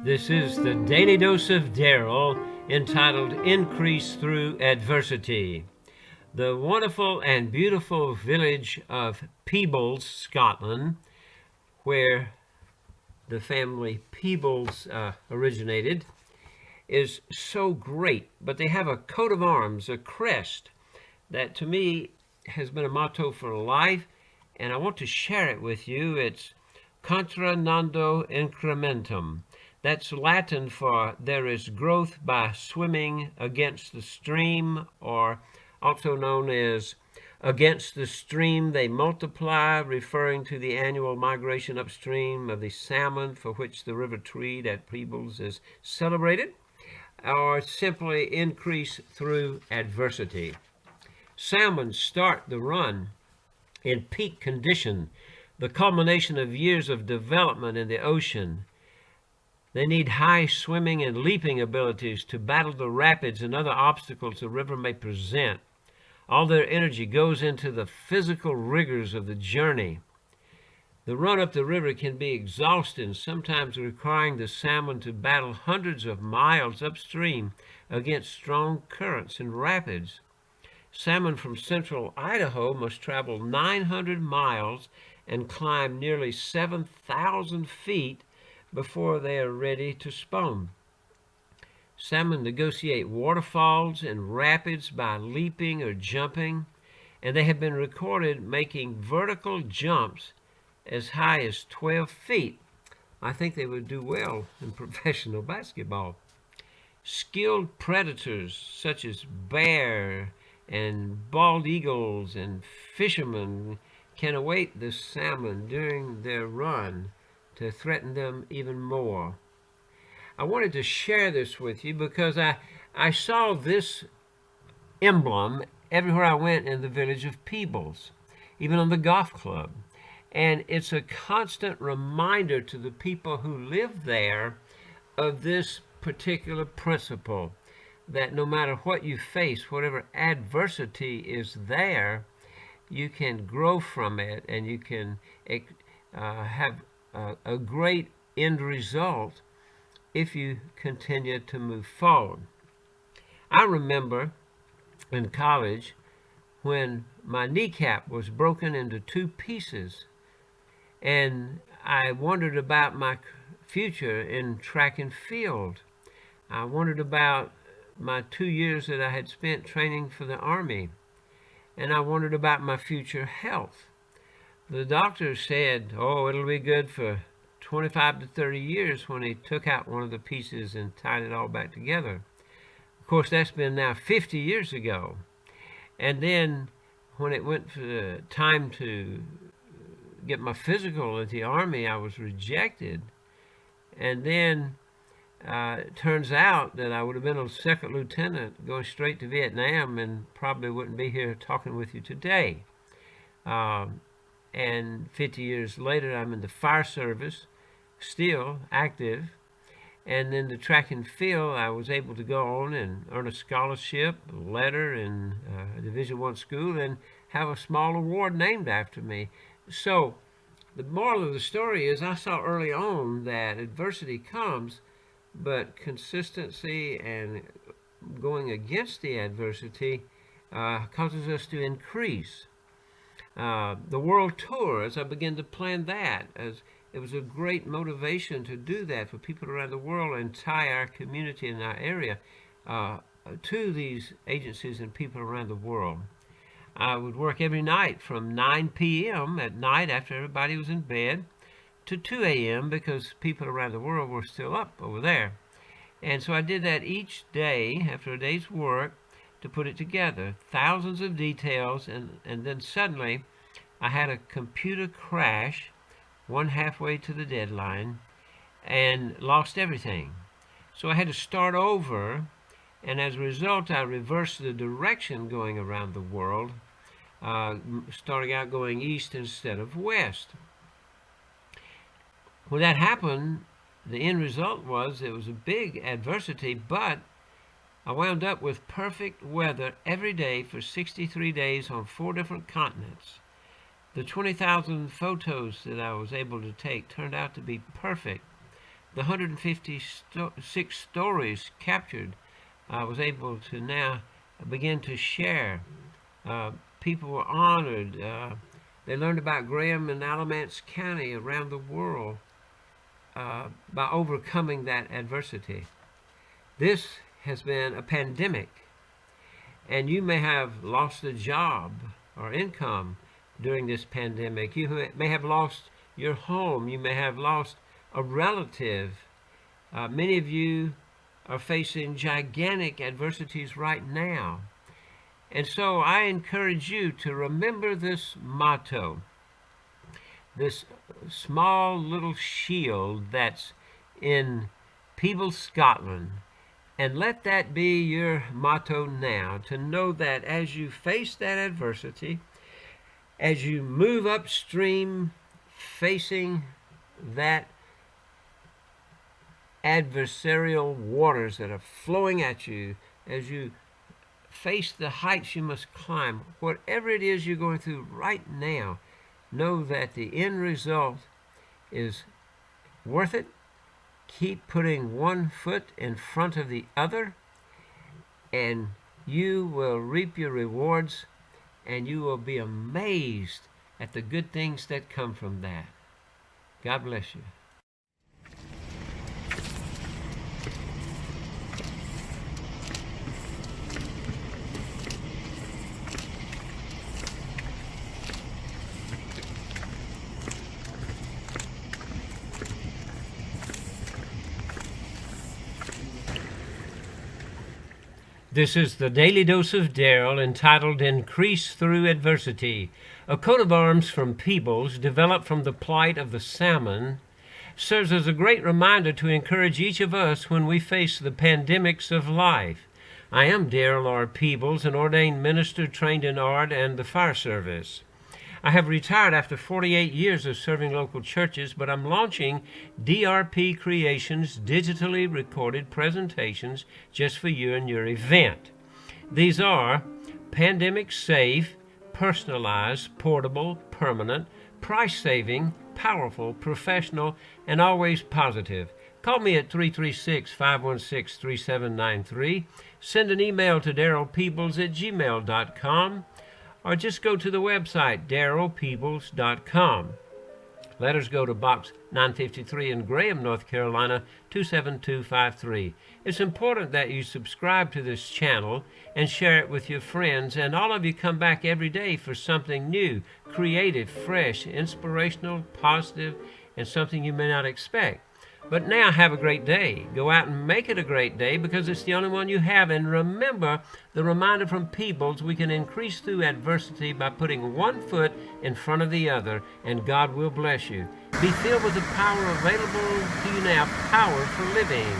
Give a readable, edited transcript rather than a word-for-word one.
This is the Daily Dose of Daryl, entitled Increase Through Adversity. The wonderful and beautiful village of Peebles, Scotland, where the family Peebles originated, is so great. But they have a coat of arms, a crest, that to me has been a motto for life, and I want to share it with you. It's Contra Nando Incrementum. That's Latin for there is growth by swimming against the stream, or also known as against the stream they multiply, referring to the annual migration upstream of the salmon, for which the river Tweed at Peebles is celebrated, or simply increase through adversity. Salmon start the run in peak condition, the culmination of years of development in the ocean. They need high swimming and leaping abilities to battle the rapids and other obstacles the river may present. All their energy goes into the physical rigors of the journey. The run up the river can be exhausting, sometimes requiring the salmon to battle hundreds of miles upstream against strong currents and rapids. Salmon from central Idaho must travel 900 miles and climb nearly 7,000 feet before they are ready to spawn. Salmon negotiate waterfalls and rapids by leaping or jumping, and they have been recorded making vertical jumps as high as 12 feet. I think they would do well in professional basketball. Skilled predators such as bear and bald eagles and fishermen can await the salmon during their run to threaten them even more. I wanted to share this with you because I saw this emblem everywhere I went in the village of Peebles, even on the golf club. And it's a constant reminder to the people who live there of this particular principle, that no matter what you face, whatever adversity is there, you can grow from it, and you can have a great end result if you continue to move forward. I remember in college when my kneecap was broken into two pieces, and I wondered about my future in track and field. I wondered about my 2 years that I had spent training for the Army, and I wondered about my future health. The doctor said, oh, it'll be good for 25 to 30 years, when he took out one of the pieces and tied it all back together. Of course, that's been now 50 years ago. And then when it went for the time to get my physical at the Army, I was rejected. And then it turns out that I would have been a second lieutenant going straight to Vietnam and probably wouldn't be here talking with you today. And 50 years later, I'm in the fire service, still active. And then the track and field, I was able to go on and earn a scholarship, a letter in a Division I school, and have a small award named after me. So the moral of the story is I saw early on that adversity comes, but consistency and going against the adversity causes us to increase. The world tour, as I began to plan that, as it was a great motivation to do that for people around the world and tie our community and our area to these agencies and people around the world. I would work every night from 9 p.m. at night after everybody was in bed to 2 a.m. because people around the world were still up over there. And so I did that each day after a day's work to put it together, thousands of details, and then suddenly I had a computer crash one halfway to the deadline and lost everything. So I had to start over, and as a result I reversed the direction going around the world, starting out going east instead of west. When that happened, the end result was it was a big adversity, but I wound up with perfect weather every day for 63 days on 4 different continents. The 20,000 photos that I was able to take turned out to be perfect. the 156 stories captured, I was able to now begin to share. People were honored. They learned about Graham and Alamance County around the world by overcoming that adversity. This has been a pandemic, and you may have lost a job or income during this pandemic. You may have lost your home. You may have lost a relative. Many of you are facing gigantic adversities right now. And so I encourage you to remember this motto, this small little shield that's in Peebles, Scotland. And let that be your motto now, to know that as you face that adversity, as you move upstream facing that adversarial waters that are flowing at you, as you face the heights you must climb, whatever it is you're going through right now, know that the end result is worth it. Keep putting one foot in front of the other, and you will reap your rewards, and you will be amazed at the good things that come from that. God bless you. This is the Daily Dose of Darrell, entitled Increase Through Adversity. A coat of arms from Peebles, developed from the plight of the salmon, serves as a great reminder to encourage each of us when we face the pandemics of life. I am Darrell R. Peebles, an ordained minister trained in art and the fire service. I have retired after 48 years of serving local churches, but I'm launching DRP Creations digitally recorded presentations just for you and your event. These are pandemic safe, personalized, portable, permanent, price-saving, powerful, professional, and always positive. Call me at 336-516-3793. Send an email to darrellpeebles@gmail.com. or just go to the website, darrellpeebles.com. Letters go to Box 953 in Graham, North Carolina, 27253. It's important that you subscribe to this channel and share it with your friends, and all of you come back every day for something new, creative, fresh, inspirational, positive, and something you may not expect. But now have a great day. Go out and make it a great day, because it's the only one you have. And remember the reminder from Peebles, we can increase through adversity by putting one foot in front of the other, and God will bless you. Be filled with the power available to you now, power for living.